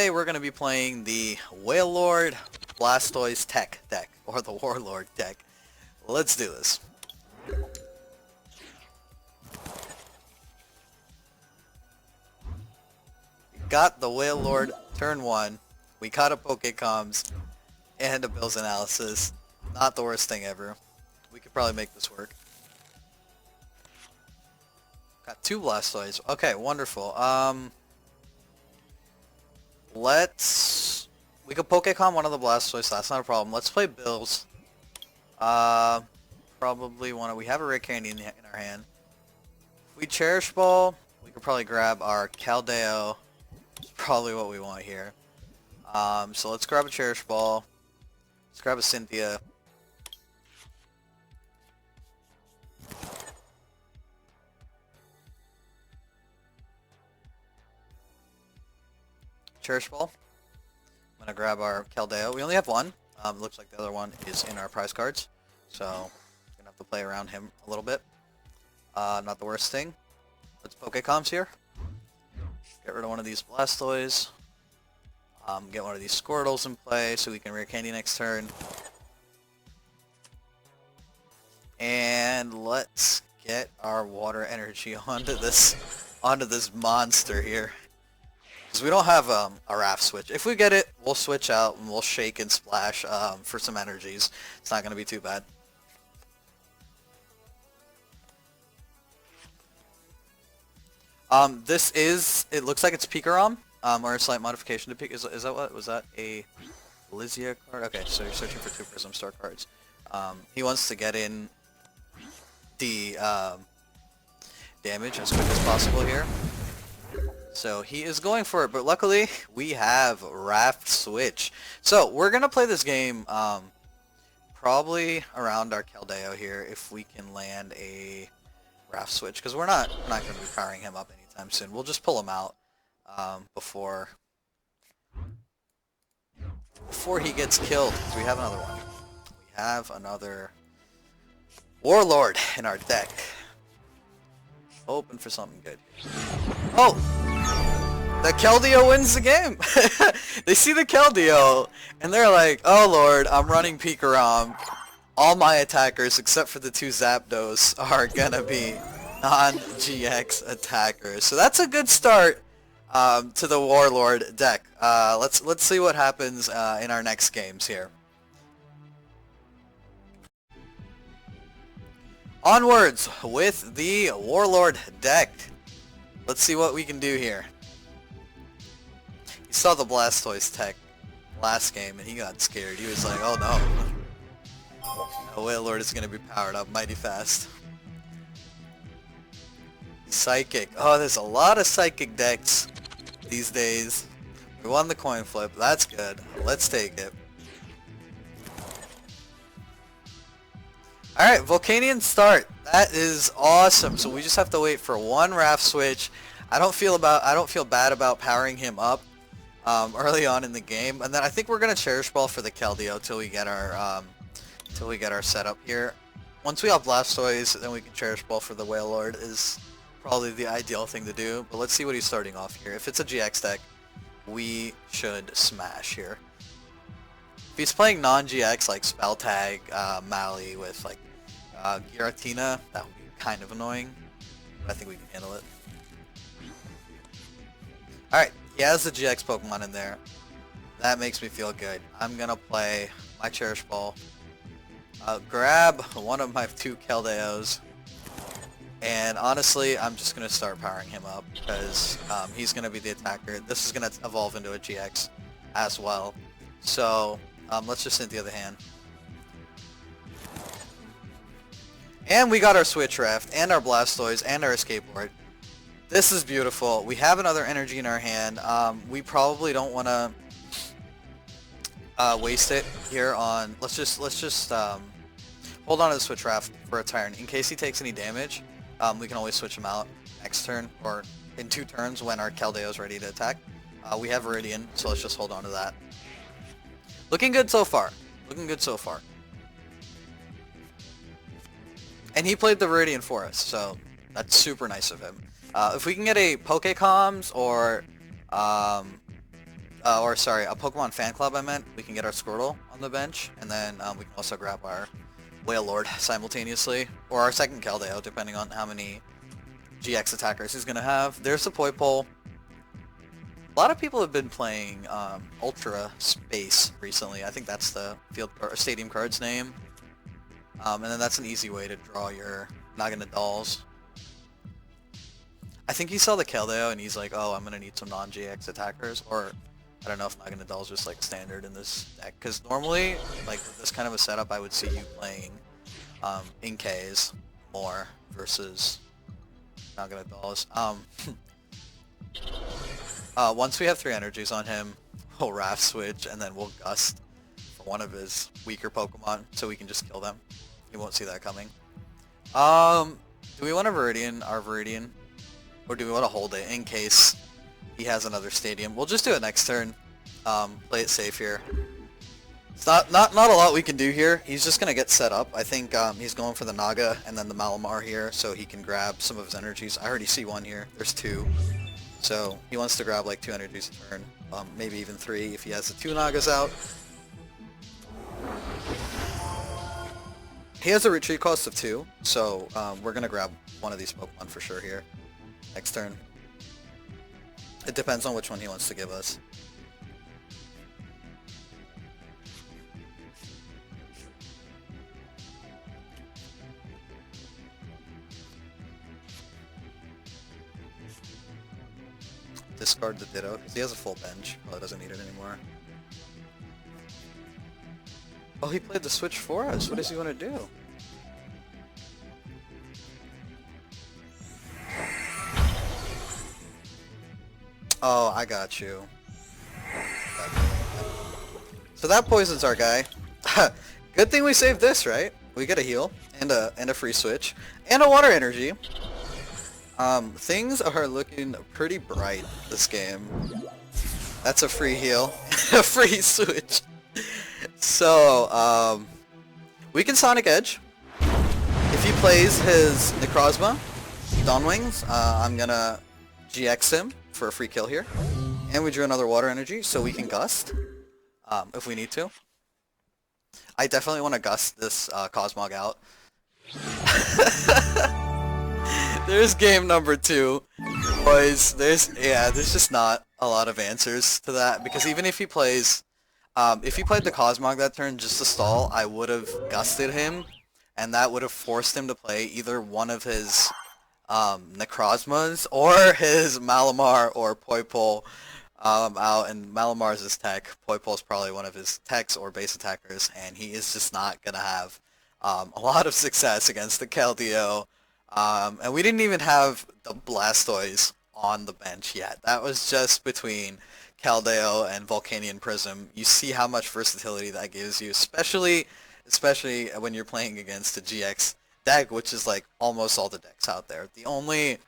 today we're going to be playing the Wailord Blastoise Tech deck, or the Warlord deck. Let's do this. Got the Wailord turn 1. We got a Pokécoms and a Bills analysis. Not the worst thing ever. We could probably make this work. Got 2 Blastoise. Okay, wonderful. We could Pokécom one of the Blastoise, that's not a problem. Let's play Bills. Probably we have a Rare Candy in our hand. If we Cherish Ball, we could probably grab our Keldeo. It's probably what we want here. So let's grab a Cherish Ball. Let's grab a Cynthia. Cherish Ball. I'm gonna grab our Keldeo. We only have one. Looks like the other one is in our prize cards, so we're gonna have to play around him a little bit. Not the worst thing. Let's Pokécoms here. Get rid of one of these Blastoise. Get one of these Squirtles in play so we can Rare Candy next turn. And let's get our water energy onto this monster here. Because we don't have a Raft switch. If we get it, we'll switch out and we'll shake and splash for some energies. It's not going to be too bad. It looks like it's Pikarom, or a slight modification to Pikarom. Is that what? Was that a Lizia card? Okay, so you're searching for 2 Prism Star cards. He wants to get in the damage as quick as possible here. So he is going for it, but luckily we have Raft Switch. So we're going to play this game probably around our Keldeo here if we can land a Raft Switch, because we're not going to be powering him up anytime soon. We'll just pull him out before he gets killed, because we have another one. We have another Warlord in our deck. Hoping for something good. Oh! The Keldeo wins the game! They see the Keldeo, and they're like, oh lord, I'm running Pikarom. All my attackers, except for the 2 Zapdos, are gonna be non-GX attackers. So that's a good start to the Warlord deck. Let's see what happens in our next games here. Onwards with the Warlord deck. Let's see what we can do here. He saw the Blastoise tech last game and he got scared. He was like, oh no. The Wailord is going to be powered up mighty fast. Psychic. Oh, there's a lot of Psychic decks these days. We won the coin flip. That's good. Let's take it. Alright, Volcanion start. That is awesome. So we just have to wait for one Raft switch. I don't feel bad about powering him up early on in the game. And then I think we're gonna Cherish Ball for the Keldeo till we get our setup here. Once we have Blastoise, then we can Cherish Ball for the Wailord is probably the ideal thing to do. But let's see what he's starting off here. If it's a GX deck, we should smash here. If he's playing non-GX like Spell Tag, Mally with like Giratina, that would be kind of annoying. But I think we can handle it. Alright, he has the GX Pokemon in there. That makes me feel good. I'm gonna play my Cherish Ball. Grab one of my 2 Keldeos. And honestly, I'm just gonna start powering him up because he's gonna be the attacker. This is gonna evolve into a GX as well. So let's just Cynthia the hand. And we got our Switch Raft, and our Blastoise, and our Escape Board. This is beautiful. We have another energy in our hand. We probably don't want to waste it here on... Let's just hold on to the Switch Raft for a turn. In case he takes any damage, we can always switch him out next turn, or in 2 turns when our Keldeo is ready to attack. We have Viridian, so let's just hold on to that. Looking good so far. Looking good so far. And he played the Viridian Forest, so that's super nice of him. If we can get a Pokécoms or or sorry, a Pokemon Fan Club I meant, we can get our Squirtle on the bench, and then we can also grab our Wailord simultaneously, or our second Keldeo, depending on how many GX attackers he's going to have. There's the Poipole. A lot of people have been playing Ultra Space recently. I think that's the stadium card's name. And then that's an easy way to draw your Naganadals. I think he saw the Keldeo and he's like, oh, I'm going to need some non-GX attackers, or I don't know if Naganadal's just like standard in this deck, because normally, like with this kind of a setup, I would see you playing Inkays more versus Naganadal's. Once we have 3 energies on him, we'll Raft Switch, and then we'll Gust for one of his weaker Pokemon, so we can just kill them. You won't see that coming. Do we want to Viridian, our Viridian? Or do we want to hold it in case he has another stadium? We'll just do it next turn. Play it safe here. It's not a lot we can do here. He's just going to get set up. I think he's going for the Naga and then the Malamar here, so he can grab some of his energies. I already see one here. There's 2. So he wants to grab like 2 energies a turn. Maybe even 3 if he has the 2 Nagas out. He has a retreat cost of 2, so we're going to grab one of these Pokemon for sure here. Next turn. It depends on which one he wants to give us. Discard the Ditto, because he has a full bench. Probably doesn't need it anymore. Oh, he played the Switch for us. What does he want to do? Oh, I got you. So that poisons our guy. Good thing we saved this, right? We get a heal and a free switch and a water energy. Things are looking pretty bright this game. That's a free heal, a free switch. So we can Sonic Edge. If he plays his Necrozma, Dawnwings, I'm gonna GX him for a free kill here. And we drew another water energy, so we can Gust, if we need to. I definitely want to Gust this Cosmog out. There's game number 2. Boys, there's just not a lot of answers to that, because even if he plays, if he played the Cosmog that turn just to stall, I would have Gusted him, and that would have forced him to play either one of his Necrozmas or his Malamar or Poipole out, and Malamar's his tech. Poipole's probably one of his techs or base attackers, and he is just not gonna have a lot of success against the Keldeo. And we didn't even have the Blastoise on the bench yet. That was just between Keldeo and Volcanion Prism. You see how much versatility that gives you, especially when you're playing against a GX deck, which is like almost all the decks out there. The only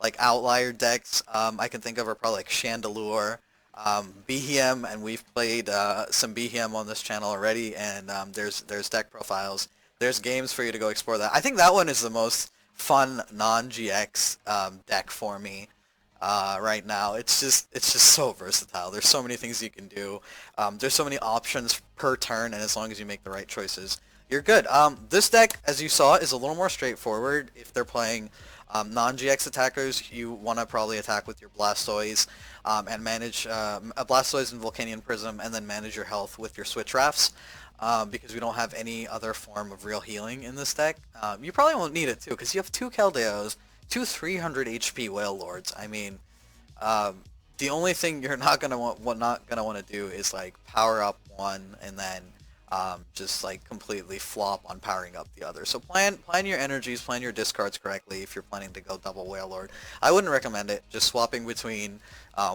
like outlier decks I can think of are probably like Chandelure, Behem, and we've played some Behem on this channel already, and there's deck profiles. There's games for you to go explore that. I think that one is the most fun non-GX deck for me right now. It's just so versatile. There's so many things you can do. There's so many options per turn, and as long as you make the right choices, you're good. This deck, as you saw, is a little more straightforward. If they're playing non-GX attackers, you want to probably attack with your Blastoise and manage a Blastoise and Volcanion Prism, and then manage your health with your Switch Rafts. Because we don't have any other form of real healing in this deck. You probably won't need it too, because you have 2 Keldeos, 2 300 HP Wailords. I mean, the only thing you're not gonna want to do is like power up one and then just like completely flop on powering up the other. So plan your energies, plan your discards correctly if you're planning to go double Wailord. I wouldn't recommend it. Just swapping between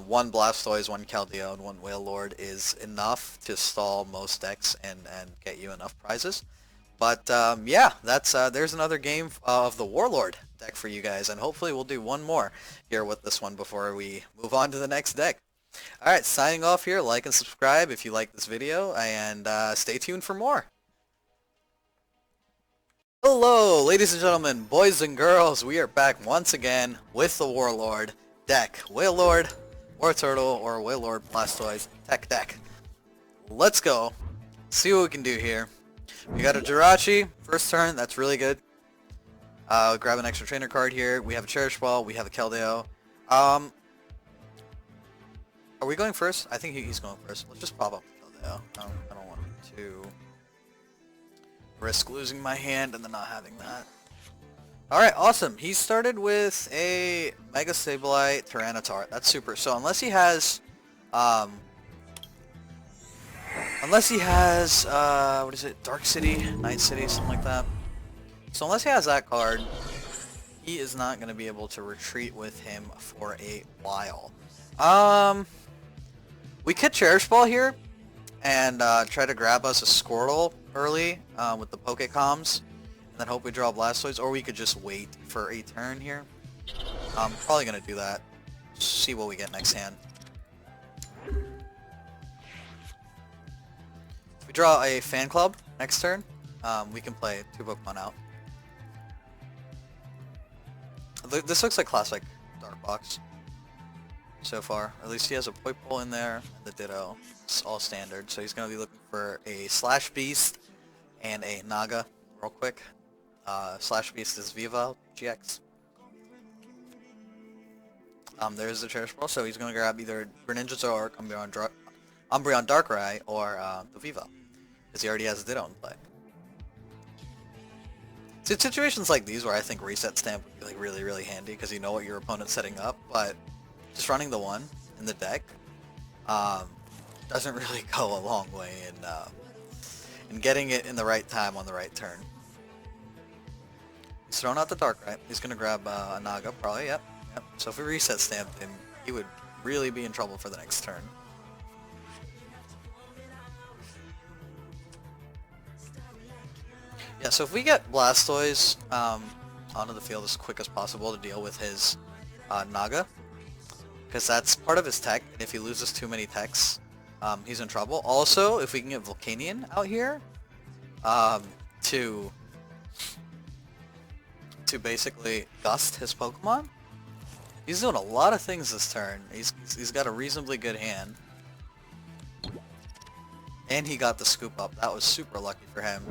one Blastoise, one Keldeo, and one Wailord is enough to stall most decks and get you enough prizes. But yeah, that's there's another game of the Warlord deck for you guys, and hopefully we'll do one more here with this one before we move on to the next deck. Alright, signing off here. Like and subscribe if you like this video, and stay tuned for more. Hello, ladies and gentlemen, boys and girls. We are back once again with the Warlord deck. Wailord, Wartortle, or Wailord Blastoise Tech deck. Let's go. See what we can do here. We got a Jirachi, first turn, that's really good. Grab an extra trainer card here. We have a Cherish Ball, we have a Keldeo. Are we going first? I think he's going first. Let's just pop up the Keldeo. I don't want to risk losing my hand and then not having that. Alright, awesome. He started with a Mega Sableye Tyranitar. That's super. So unless he has what is it? Dark City, Night City, something like that. So unless he has that card, he is not going to be able to retreat with him for a while. We could Cherish Ball here and try to grab us a Squirtle early with the Pokécoms, and then hope we draw Blastoise, or we could just wait for a turn here. I'm probably going to do that. See what we get next hand. If we draw a Fan Club next turn, we can play 2 Pokemon out. This looks like classic Dark Box so far. At least he has a Poipole in there, and the Ditto. It's all standard, so he's going to be looking for a Slash Beast and a Naga real quick. Slash Beast is Viva GX. There's the Cherish Ball, so he's going to grab either Greninja, Umbreon Darkrai, or the Viva, because he already has a Ditto in play. So it's situations like these where I think Reset Stamp would be like really handy, because you know what your opponent's setting up, but just running the 1 in the deck doesn't really go a long way in getting it in the right time on the right turn. He's throwing out the Darkrai. He's going to grab a Naga, probably, yep. So if we Reset Stamped him, he would really be in trouble for the next turn. Yeah, so if we get Blastoise onto the field as quick as possible to deal with his Naga, because that's part of his tech, and if he loses too many techs, he's in trouble. Also, if we can get Volcanion out here to basically gust his Pokemon, he's doing a lot of things this turn. He's got a reasonably good hand. And he got the scoop up. That was super lucky for him.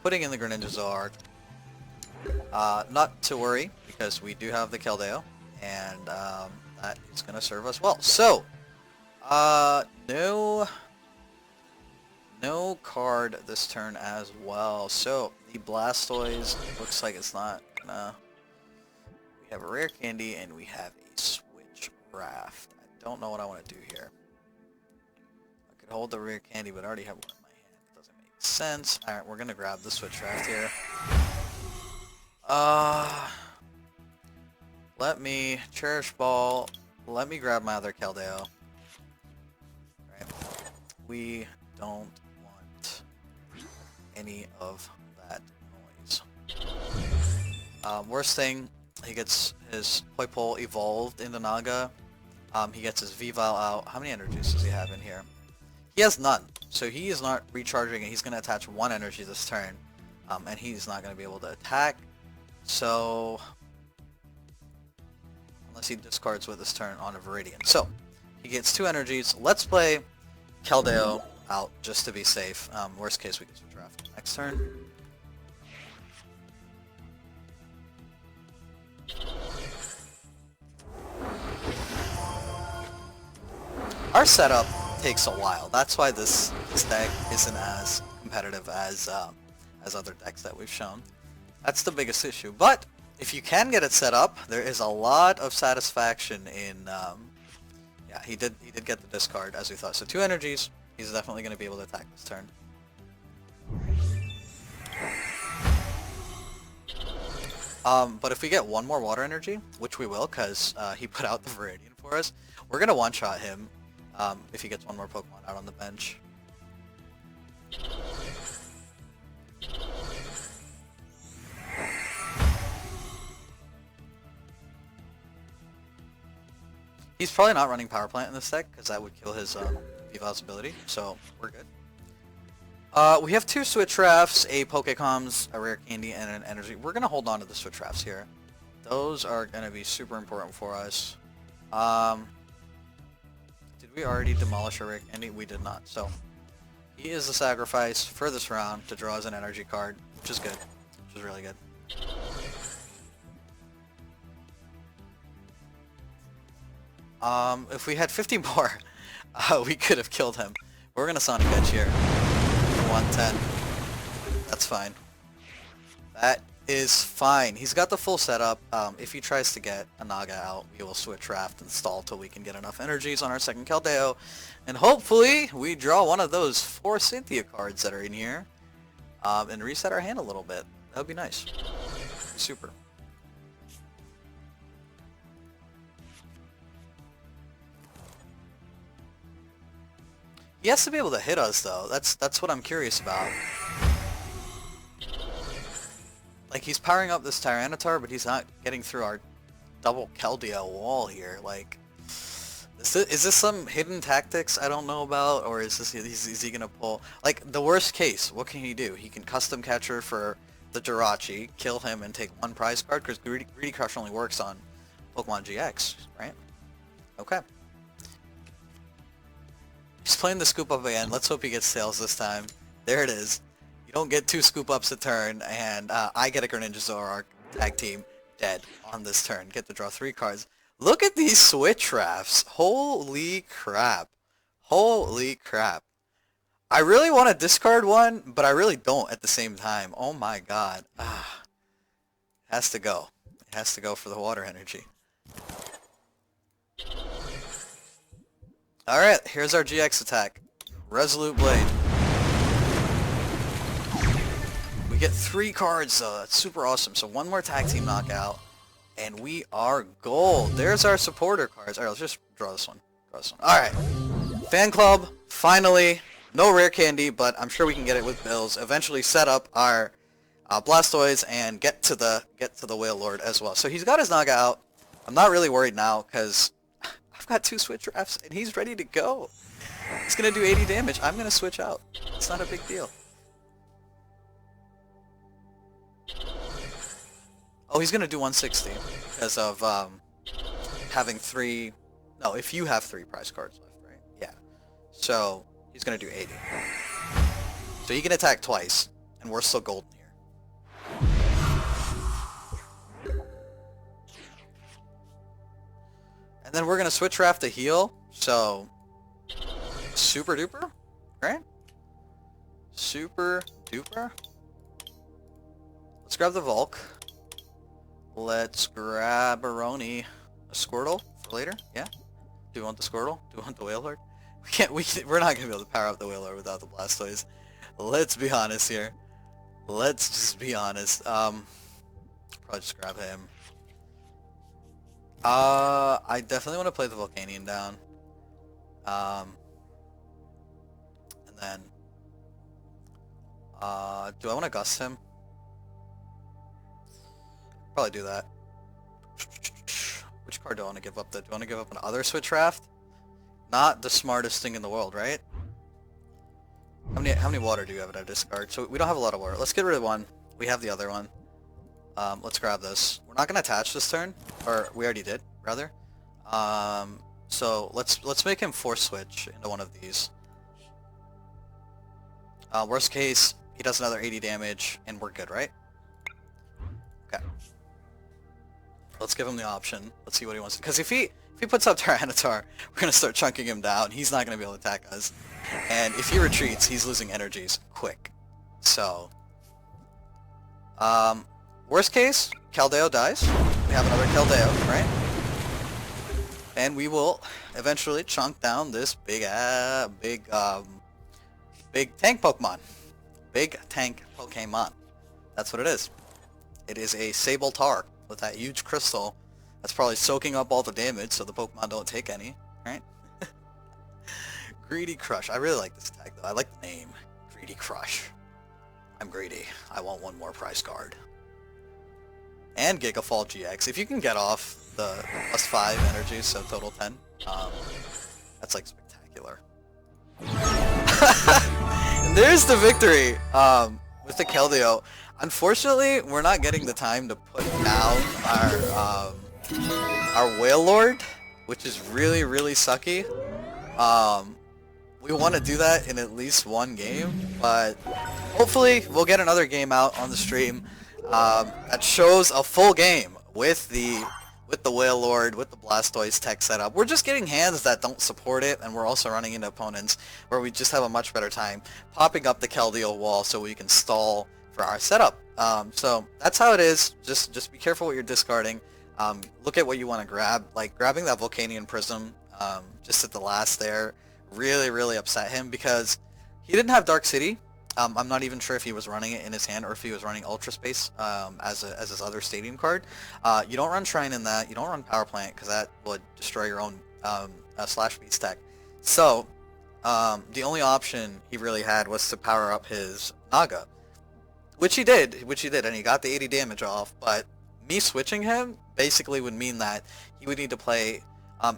Putting in the Greninja. Not to worry, because we do have the Keldeo, and that is going to serve us well. So, no card this turn as well. So, the Blastoise looks like it's not gonna... We have a Rare Candy, and we have a Switch Raft. I don't know what I want to do here. I could hold the Rare Candy, but I already have one in my hand. It doesn't make sense. Alright, we're gonna grab the Switch Raft here. Let me Cherish Ball. Let me grab my other Keldeo. Right. We don't want any of that noise. Worst thing, he gets his Poipole evolved into Naga. He gets his Vivile out. How many energies does he have in here? He has none. So he is not recharging, and he's going to attach 1 energy this turn. And he's not going to be able to attack. So, unless he discards with his turn on a Viridian. So, he gets 2 energies. Let's play Keldeo out just to be safe. Worst case, we can switch draft next turn. Our setup takes a while. That's why this deck isn't as competitive as other decks that we've shown. That's the biggest issue. But if you can get it set up, there is a lot of satisfaction in. Yeah, he did get the discard as we thought. So 2 energies. He's definitely going to be able to attack this turn. But if we get 1 more water energy, which we will, because he put out the Viridian for us, we're going to one-shot him if he gets 1 more Pokemon out on the bench. He's probably not running Power Plant in this deck, because that would kill his Vival's ability, so we're good. We have 2 Switch Rafts, a Pokécoms, a Rare Candy, and an Energy. We're going to hold on to the Switch Rafts here. Those are going to be super important for us. Did we already demolish our Rare Candy? We did not. So he is the sacrifice for this round to draw as an energy card, which is good. Which is really good. If we had 50 more, we could have killed him. We're gonna Sonic Edge here. 110. That's fine. That is fine. He's got the full setup. If he tries to get a Naga out, we will Switch Raft and stall till we can get enough energies on our second Keldeo. And hopefully we draw one of those 4 Cynthia cards that are in here. And reset our hand a little bit. That would be nice. Super. He has to be able to hit us though. That's what I'm curious about. Like, he's powering up this Tyranitar, but he's not getting through our double Keldeo wall here. Like, is this some hidden tactics I don't know about, or is this is he gonna pull? Like, the worst case, what can he do? He can custom catcher for the Jirachi, kill him, and take 1 prize card, because Greedy Crush only works on Pokemon GX, right? Okay. He's playing the scoop up again. Let's hope he gets tails this time. There it is. You don't get 2 scoop ups a turn, and I get a Greninja Zoroark tag team dead on this turn. Get to draw 3 cards. Look at these Switch Rafts. Holy crap. Holy crap. I really want to discard one, but I really don't at the same time. Oh my god. Ah. It has to go. It has to go for the water energy. Alright, here's our GX attack. Resolute Blade. We get 3 cards though, that's super awesome. So 1 more tag team knockout, and we are gold. There's our supporter cards. Alright, let's just draw this one. Alright. Fan Club, finally. No Rare Candy, but I'm sure we can get it with Bills. Eventually set up our Blastoise and get to the Wailord as well. So he's got his Naga out. I'm not really worried now, because I've got 2 Switch Rafts, and he's ready to go. He's going to do 80 damage. I'm going to switch out. It's not a big deal. Oh, he's going to do 160 because of having 3... No, if you have 3 prize cards left, right? Yeah. So, he's going to do 80. So he can attack twice, and we're still golden here. And then we're going to Switch Raft to heal, so... Super duper, right? Super duper. Let's grab the Volk. Let's grab a Squirtle for later. Yeah. Do we want the Squirtle? Do we want the Wailord? We're not gonna be able to power up the Wailord without the Blastoise. Let's be honest here. Let's just be honest. Probably just grab him. I definitely want to play the Volcanion down. And then, do I want to gust him? Probably do that. Which card do I want to give up? Do I want to give up another Switch Raft? Not the smartest thing in the world, right? How many water do you have at our discard? So we don't have a lot of water. Let's get rid of one. We have the other one. Let's grab this. We're not gonna attach this turn, or we already did, rather. So let's make him force switch into one of these. Worst case, he does another 80 damage, and we're good, right? Okay. Let's give him the option. Let's see what he wants. Because if he puts up Tyranitar, we're gonna start chunking him down. He's not gonna be able to attack us. And if he retreats, he's losing energies quick. So, worst case, Keldeo dies. We have another Keldeo, right? And we will eventually chunk down this big tank Pokemon. Big tank Pokemon. That's what it is. It is a Sabletar with that huge crystal that's probably soaking up all the damage so the Pokemon don't take any, right? Greedy Crush. I really like this tag though. I like the name. Greedy Crush. I'm greedy. I want 1 more prize card. And Gigafall GX. If you can get off the +5 energy, so total 10, that's like spectacular. And there's the victory with the Keldeo. Unfortunately, we're not getting the time to put down our Wailord, which is really, really sucky. We want to do that in at least one game, but hopefully we'll get another game out on the stream that shows a full game with the Wailord, with the Blastoise tech setup. We're just getting hands that don't support it, and we're also running into opponents where we just have a much better time popping up the Keldeo wall so we can stall for our setup. So that's how it is. Just be careful what you're discarding. Look at what you want to grab. Like grabbing that Volcanion Prism just at the last there really upset him because he didn't have Dark City. I'm not even sure if he was running it in his hand or if he was running Ultra Space as his other stadium card. You don't run Shrine in that. You don't run Power Plant because that would destroy your own Slash Beast tech. So the only option he really had was to power up his Naga, which he did, and he got the 80 damage off. But me switching him basically would mean that he would need to play.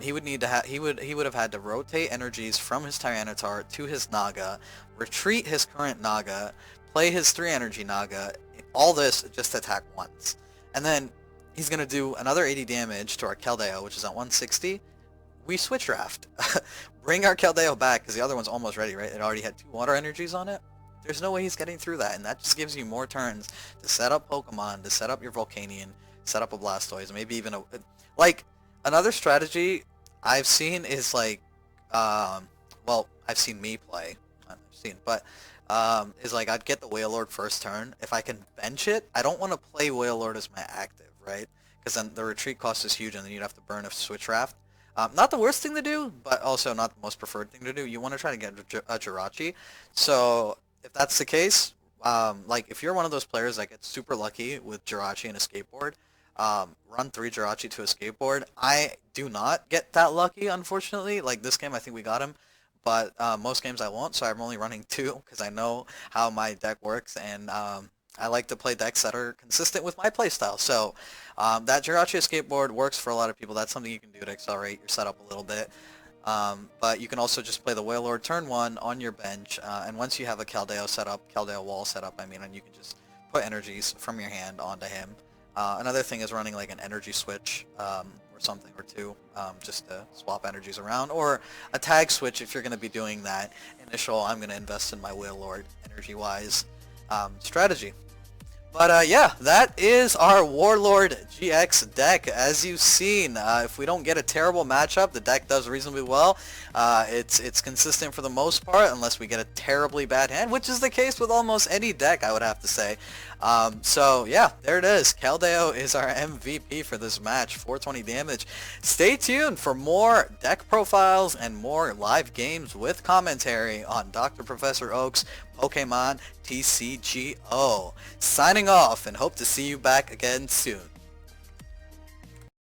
He would have had to rotate energies from his Tyranitar to his Naga, retreat his current Naga, play his 3 energy Naga, all this just attack once. And then he's going to do another 80 damage to our Keldeo, which is at 160. We Switch Raft. Bring our Keldeo back, because the other one's almost ready, right? It already had 2 water energies on it. There's no way he's getting through that, and that just gives you more turns to set up Pokemon, to set up your Volcanion, set up a Blastoise, maybe even a... Like... Another strategy I've seen is like, well, I've seen me play, is like I'd get the Wailord first turn. If I can bench it, I don't want to play Wailord as my active, right? Because then the retreat cost is huge and then you'd have to burn a Switch Raft. Not the worst thing to do, but also not the most preferred thing to do. You want to try to get a Jirachi. So if that's the case, like if you're one of those players that gets super lucky with Jirachi and Escape Board, run 3 Jirachi to Escape Board. I do not get that lucky, unfortunately. Like this game, I think we got him, but most games I won't, so I'm only running 2 because I know how my deck works, and I like to play decks that are consistent with my playstyle. So that Jirachi Escape Board works for a lot of people. That's something you can do to accelerate your setup a little bit. But you can also just play the Wailord turn 1 on your bench, and once you have a Keldeo setup, Keldeo wall setup, I mean, and you can just put energies from your hand onto him. Another thing is running like an energy switch or something or 2 just to swap energies around, or a tag switch if you're going to be doing that initial I'm going to invest in my Wailord energy-wise strategy. But yeah, that is our Wailord-GX deck. As you've seen, if we don't get a terrible matchup, the deck does reasonably well. It's consistent for the most part, unless we get a terribly bad hand, which is the case with almost any deck, I would have to say. So yeah, there it is. Keldeo is our MVP for this match, 420 damage. Stay tuned for more deck profiles and more live games with commentary on Dr.ProfOak's Pokemon TCGO. Signing off and hope to see you back again soon.